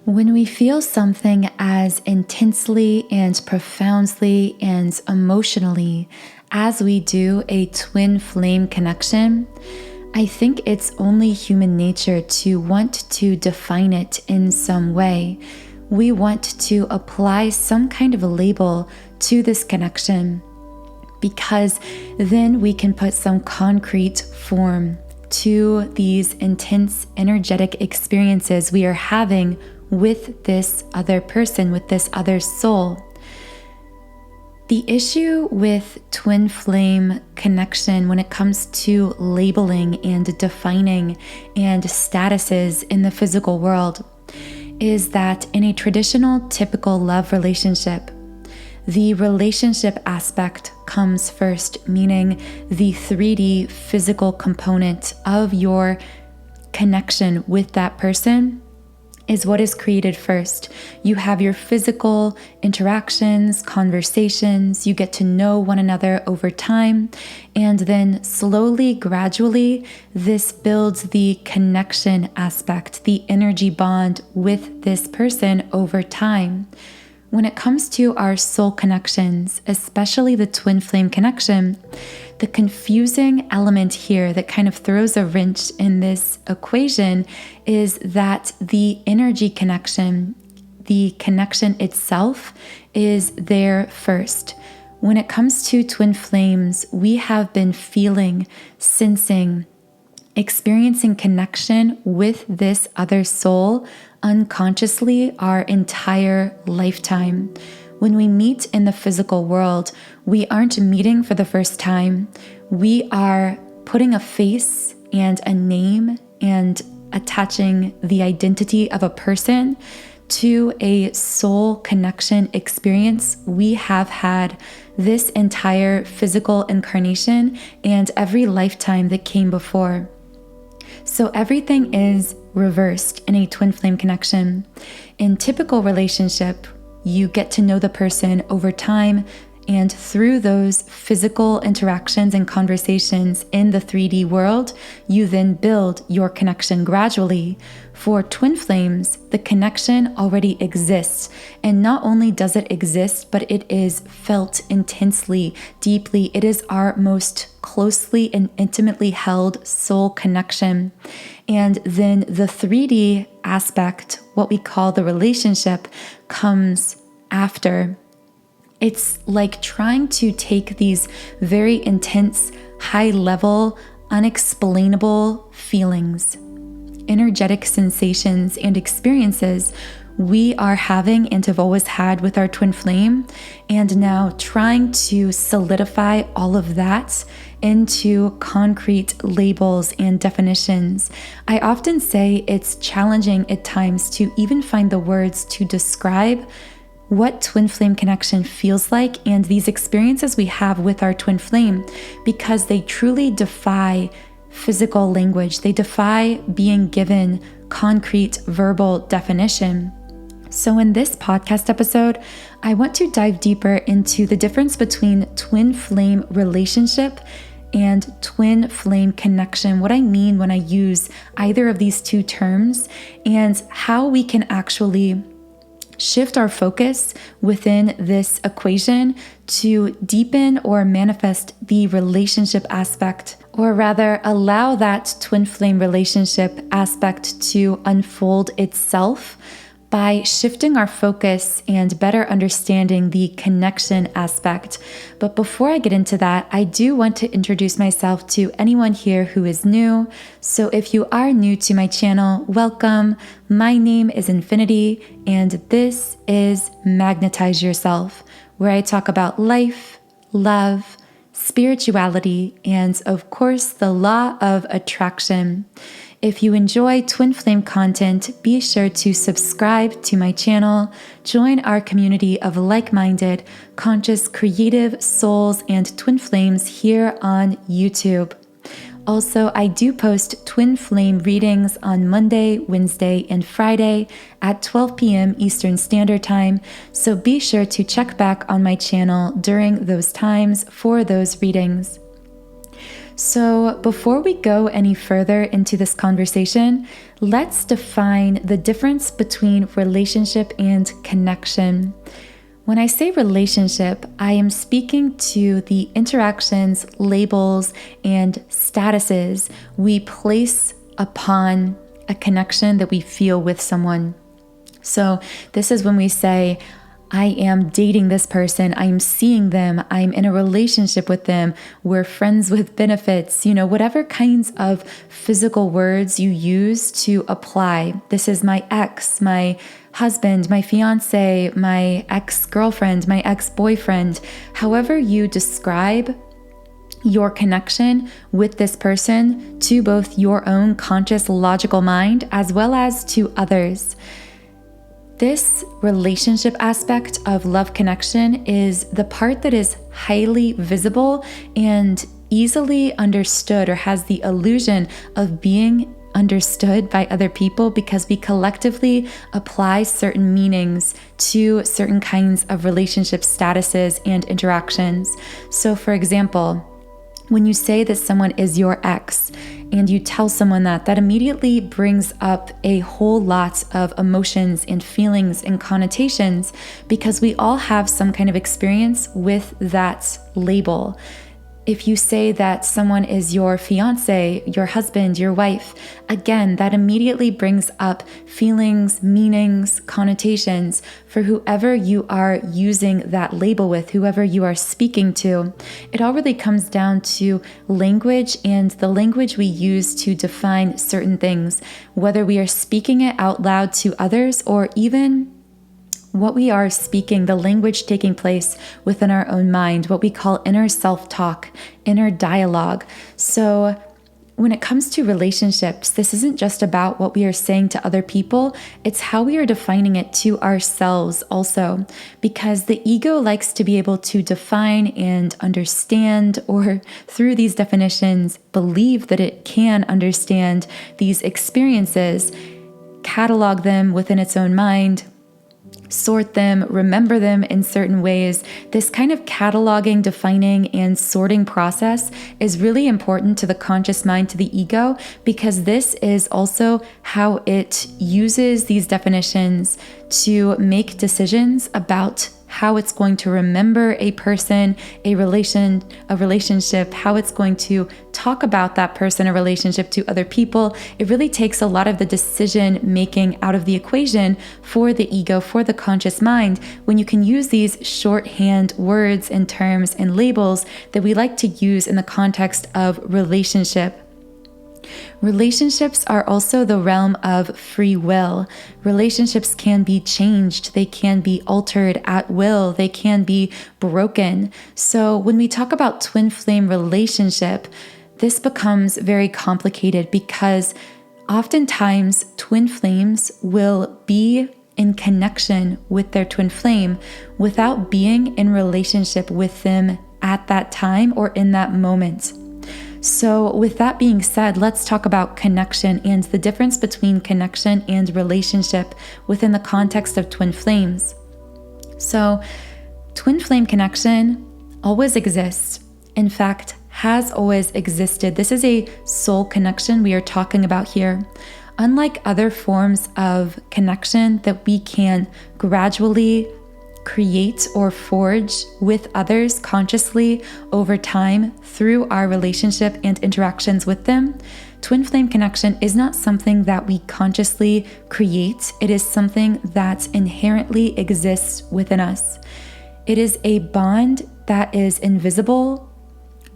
When we feel something as intensely and profoundly and emotionally as we do a twin flame connection, I think it's only human nature to want to define it in some way. We want to apply some kind of a label to this connection because then we can put some concrete form to these intense energetic experiences we are having with this other person, with this other soul. The issue with twin flame connection when it comes to labeling and defining and statuses in the physical world is that in a traditional, typical love relationship, the relationship aspect comes first, meaning the 3D physical component of your connection with that person is what is created first. You have your physical interactions, conversations, you get to know one another over time, and then slowly, gradually, this builds the connection aspect, the energy bond with this person over time. When it comes to our soul connections, especially the twin flame connection, the confusing element here that kind of throws a wrench in this equation is that the energy connection, the connection itself, is there first. When it comes to twin flames, we have been feeling, sensing, experiencing connection with this other soul unconsciously our entire lifetime. When we meet in the physical world, we aren't meeting for the first time. We are putting a face and a name and attaching the identity of a person to a soul connection experience we have had this entire physical incarnation and every lifetime that came before. So everything is reversed in a twin flame connection. In typical relationship, you get to know the person over time, and through those physical interactions and conversations in the 3D world, you then build your connection gradually. For twin flames, the connection already exists, and not only does it exist, but it is felt intensely, deeply. It is our most closely and intimately held soul connection. And then the 3D aspect, what we call the relationship, comes after. It's like trying to take these very intense, high-level, unexplainable feelings, energetic sensations and experiences we are having and have always had with our twin flame, and now trying to solidify all of that into concrete labels and definitions. I often say it's challenging at times to even find the words to describe what twin flame connection feels like and these experiences we have with our twin flame, because they truly defy physical language. They defy being given concrete verbal definition. So in this podcast episode, I want to dive deeper into the difference between twin flame relationship and twin flame connection, what I mean when I use either of these two terms, and how we can actually shift our focus within this equation to deepen or manifest the relationship aspect, or rather allow that twin flame relationship aspect to unfold itself by shifting our focus and better understanding the connection aspect. But before I get into that, I do want to introduce myself to anyone here who is new. So if you are new to my channel, welcome. My name is Infinity, and this is Magnetize Yourself, where I talk about life, love, spirituality, and of course, the law of attraction. If you enjoy twin flame content, be sure to subscribe to my channel, join our community of like-minded, conscious, creative souls and twin flames here on YouTube. Also, I do post twin flame readings on Monday, Wednesday, and Friday at 12 p.m. Eastern Standard Time, so be sure to check back on my channel during those times for those readings. So before we go any further into this conversation, let's define the difference between relationship and connection. When I say relationship, I am speaking to the interactions, labels, and statuses we place upon a connection that we feel with someone. So this is when we say, I am dating this person, I'm seeing them, I'm in a relationship with them, we're friends with benefits, whatever kinds of physical words you use to apply. This is my ex, my husband, my fiance, my ex-girlfriend, my ex-boyfriend. However you describe your connection with this person to both your own conscious, logical mind as well as to others. This relationship aspect of love connection is the part that is highly visible and easily understood, or has the illusion of being understood by other people, because we collectively apply certain meanings to certain kinds of relationship statuses and interactions. So for example, when you say that someone is your ex and you tell someone that immediately brings up a whole lot of emotions and feelings and connotations, because we all have some kind of experience with that label. If you say that someone is your fiance, your husband, your wife, again, that immediately brings up feelings, meanings, connotations for whoever you are using that label with, whoever you are speaking to. It all really comes down to language and the language we use to define certain things, whether we are speaking it out loud to others or even what we are speaking, the language taking place within our own mind, what we call inner self-talk, inner dialogue. So when it comes to relationships, this isn't just about what we are saying to other people, it's how we are defining it to ourselves also, because the ego likes to be able to define and understand, or through these definitions, believe that it can understand these experiences, catalog them within its own mind, sort them, remember them in certain ways. This kind of cataloging, defining, and sorting process is really important to the conscious mind, to the ego, because this is also how it uses these definitions to make decisions about how it's going to remember a person, a relationship, how it's going to talk about that person, a relationship, to other people. It really takes a lot of the decision making out of the equation for the ego, for the conscious mind, when you can use these shorthand words and terms and labels that we like to use in the context of relationship. Relationships are also the realm of free will. Relationships can be changed. They can be altered at will. They can be broken. So when we talk about twin flame relationship, this becomes very complicated, because oftentimes twin flames will be in connection with their twin flame without being in relationship with them at that time or in that moment. So with that being said, let's talk about connection and the difference between connection and relationship within the context of twin flames. So twin flame connection always exists. In fact, has always existed. This is a soul connection we are talking about here. Unlike other forms of connection that we can gradually create or forge with others consciously over time through our relationship and interactions with them, twin flame connection is not something that we consciously create. It is something that inherently exists within us. It is a bond that is invisible,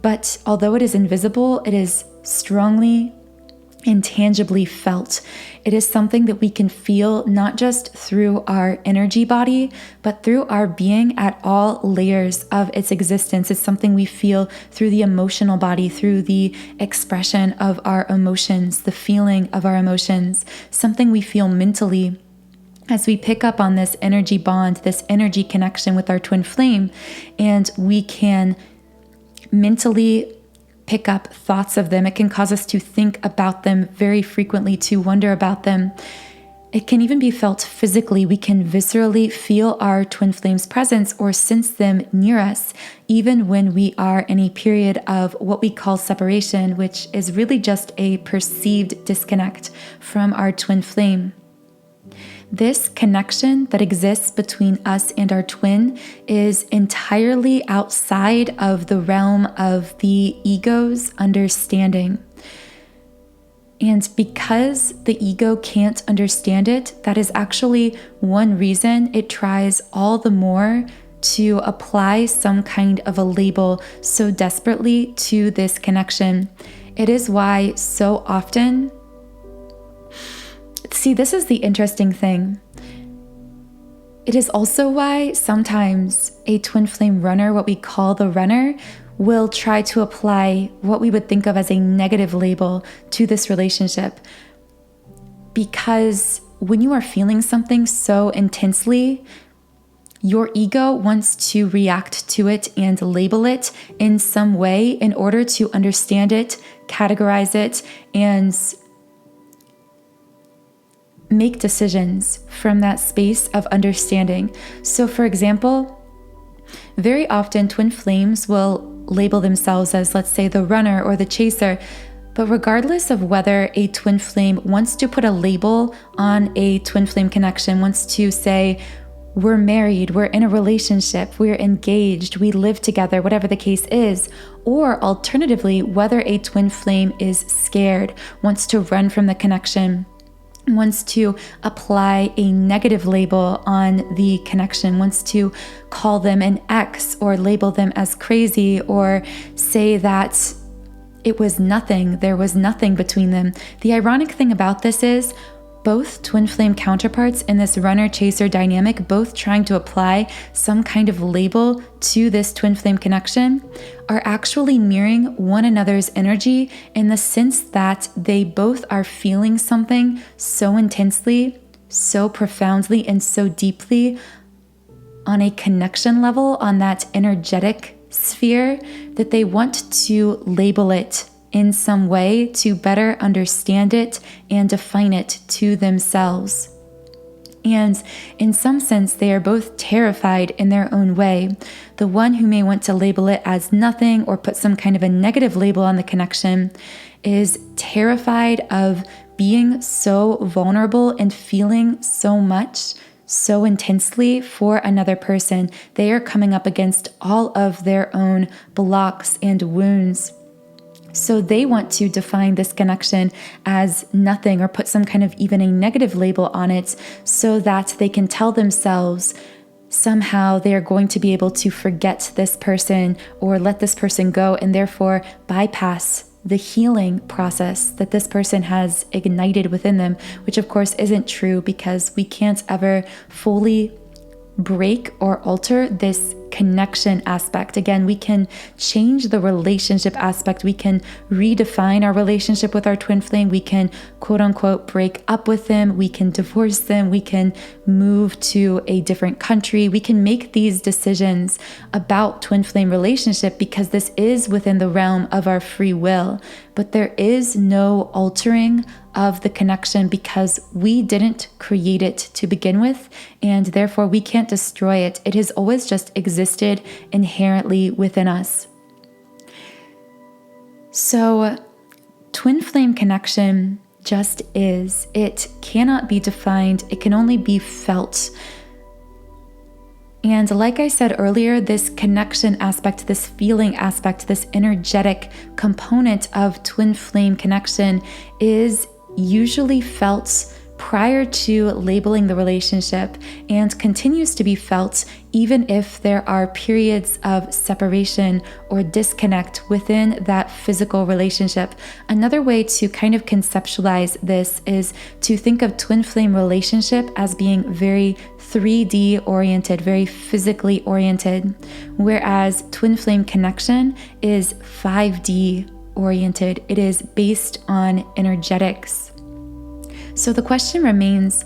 but although it is invisible, it is strongly intangibly felt. It is something that we can feel not just through our energy body, but through our being at all layers of its existence. It's something we feel through the emotional body, through the expression of our emotions, the feeling of our emotions, something we feel mentally as we pick up on this energy bond, this energy connection with our twin flame, and we can mentally pick up thoughts of them. It can cause us to think about them very frequently, to wonder about them. It can even be felt physically. We can viscerally feel our twin flames' presence or sense them near us, even when we are in a period of what we call separation, which is really just a perceived disconnect from our twin flame. This connection that exists between us and our twin is entirely outside of the realm of the ego's understanding. And because the ego can't understand it, that is actually one reason it tries all the more to apply some kind of a label so desperately to this connection. It is why so often, see, this is the interesting thing. It is also why sometimes a twin flame runner, what we call the runner, will try to apply what we would think of as a negative label to this relationship. Because when you are feeling something so intensely, your ego wants to react to it and label it in some way in order to understand it, categorize it, and make decisions from that space of understanding. So for example, very often twin flames will label themselves as, let's say, the runner or the chaser. But regardless of whether a twin flame wants to put a label on a twin flame connection, wants to say, we're married, we're in a relationship, we're engaged, we live together, whatever the case is, or alternatively, whether a twin flame is scared, wants to run from the connection, wants to apply a negative label on the connection, wants to call them an ex or label them as crazy or say that it was nothing, there was nothing between them. The ironic thing about this is both twin flame counterparts in this runner-chaser dynamic, both trying to apply some kind of label to this twin flame connection, are actually mirroring one another's energy in the sense that they both are feeling something so intensely, so profoundly, and so deeply on a connection level, on that energetic sphere, that they want to label it in some way to better understand it and define it to themselves. And in some sense, they are both terrified in their own way. The one who may want to label it as nothing or put some kind of a negative label on the connection is terrified of being so vulnerable and feeling so much, so intensely for another person. They are coming up against all of their own blocks and wounds. So they want to define this connection as nothing or put some kind of even a negative label on it so that they can tell themselves somehow they are going to be able to forget this person or let this person go and therefore bypass the healing process that this person has ignited within them, which of course isn't true because we can't ever fully break or alter this connection aspect. Again, we can change the relationship aspect. We can redefine our relationship with our twin flame. We can quote unquote break up with them. We can divorce them. We can move to a different country. We can make these decisions about twin flame relationship because this is within the realm of our free will. But there is no altering of the connection because we didn't create it to begin with, and therefore we can't destroy it. It has always just existed inherently within us. So, twin flame connection just is. It cannot be defined. It can only be felt. And like I said earlier, this connection aspect, this feeling aspect, this energetic component of twin flame connection is usually felt prior to labeling the relationship and continues to be felt even if there are periods of separation or disconnect within that physical relationship. Another way to kind of conceptualize this is to think of twin flame relationship as being very 3D oriented, very physically oriented, whereas twin flame connection is 5D oriented. It is based on energetics. So the question remains,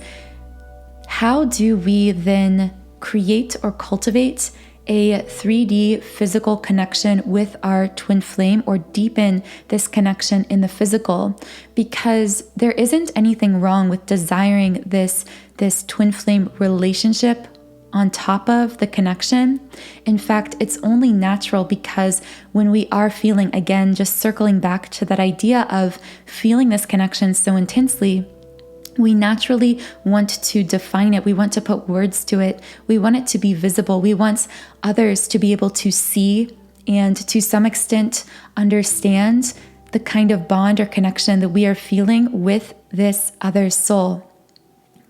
how do we then create or cultivate a 3D physical connection with our twin flame, or deepen this connection in the physical, because there isn't anything wrong with desiring this twin flame relationship on top of the connection. In fact, it's only natural, because when we are feeling, again, just circling back to that idea of feeling this connection so intensely, we naturally want to define it. We want to put words to it. We want it to be visible. We want others to be able to see and to some extent understand the kind of bond or connection that we are feeling with this other soul.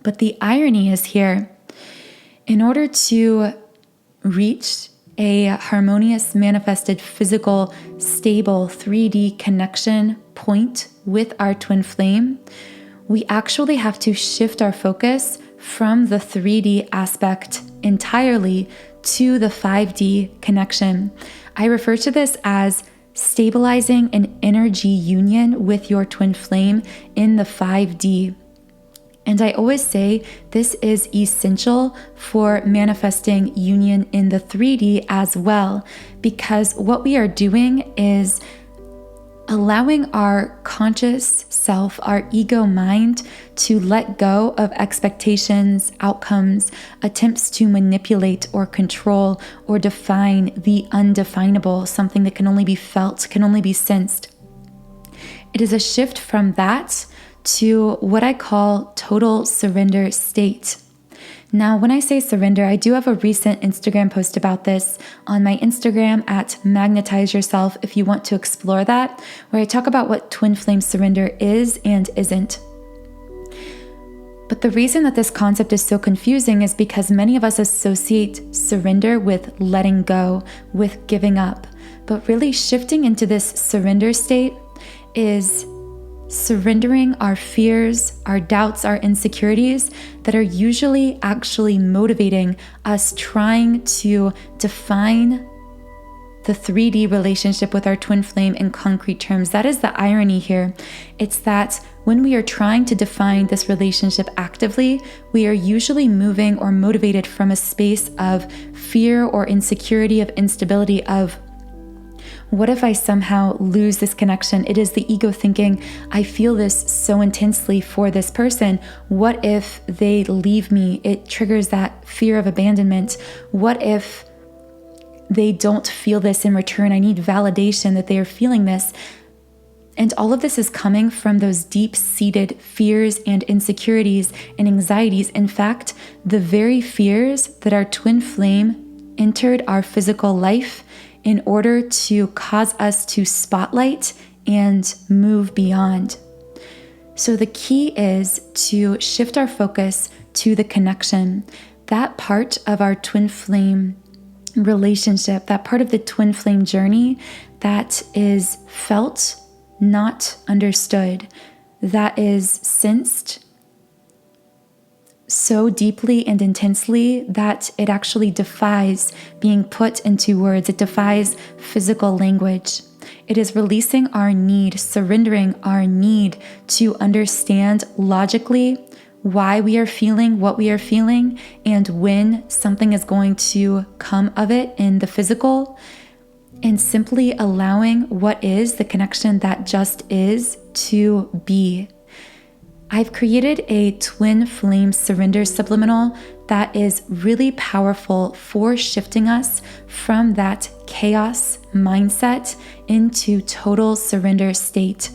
But the irony is here, in order to reach a harmonious, manifested, physical, stable 3D connection point with our twin flame, we actually have to shift our focus from the 3D aspect entirely to the 5D connection. I refer to this as stabilizing an energy union with your twin flame in the 5D. And I always say this is essential for manifesting union in the 3D as well, because what we are doing is allowing our conscious self, our ego mind, to let go of expectations, outcomes, attempts to manipulate or control or define the undefinable, something that can only be felt, can only be sensed. It is a shift from that to what I call total surrender state. Now, when I say surrender, I do have a recent Instagram post about this on my Instagram at Magnetize Yourself if you want to explore that, where I talk about what twin flame surrender is and isn't. But the reason that this concept is so confusing is because many of us associate surrender with letting go, with giving up. But really shifting into this surrender state is surrendering our fears, our doubts, our insecurities that are usually actually motivating us trying to define the 3D relationship with our twin flame in concrete terms. That is the irony here. It's that when we are trying to define this relationship actively, we are usually moving or motivated from a space of fear or insecurity, of instability, of what if I somehow lose this connection? It is the ego thinking, I feel this so intensely for this person. What if they leave me? It triggers that fear of abandonment. What if they don't feel this in return? I need validation that they are feeling this. And all of this is coming from those deep-seated fears and insecurities and anxieties. In fact, the very fears that our twin flame entered our physical life in order to cause us to spotlight and move beyond. So the key is to shift our focus to the connection, that part of our twin flame relationship, that part of the twin flame journey that is felt, not understood, that is sensed so deeply and intensely that it actually defies being put into words. It defies physical language. It is releasing our need, surrendering our need to understand logically why we are feeling what we are feeling and when something is going to come of it in the physical, and simply allowing what is the connection that just is to be. I've created a twin flame surrender subliminal that is really powerful for shifting us from that chaos mindset into total surrender state.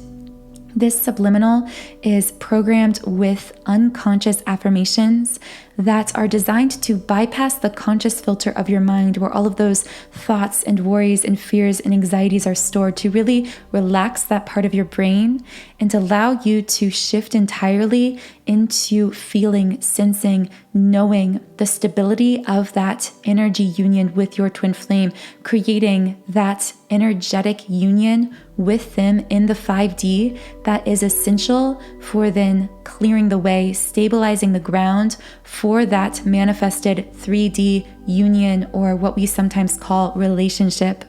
This subliminal is programmed with unconscious affirmations that are designed to bypass the conscious filter of your mind, where all of those thoughts and worries and fears and anxieties are stored, to really relax that part of your brain and allow you to shift entirely into feeling, sensing, knowing the stability of that energy union with your twin flame, creating that energetic union with them in the 5D that is essential for then clearing the way, stabilizing the ground for that manifested 3D union, or what we sometimes call relationship.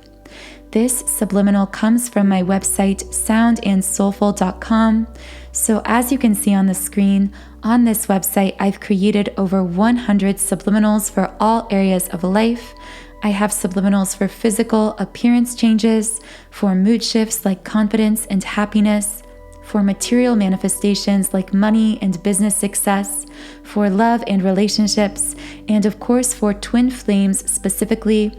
This subliminal comes from my website, soundandsoulful.com. So as you can see on the screen, on this website, I've created over 100 subliminals for all areas of life. I have subliminals for physical appearance changes, for mood shifts like confidence and happiness, for material manifestations like money and business success, for love and relationships, and of course for twin flames specifically.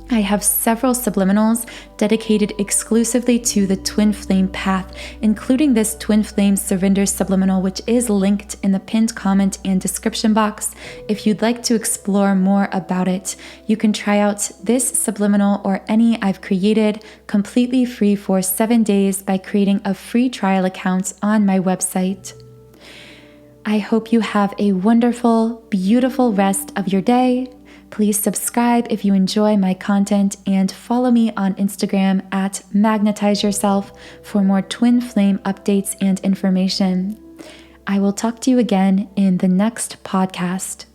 I have several subliminals dedicated exclusively to the twin flame path, including this twin flame surrender subliminal, which is linked in the pinned comment and description box. If you'd like to explore more about it, you can try out this subliminal or any I've created completely free for 7 days by creating a free trial account on my website. I hope you have a wonderful, beautiful rest of your day. Please subscribe if you enjoy my content and follow me on Instagram at Magnetize Yourself for more twin flame updates and information. I will talk to you again in the next podcast.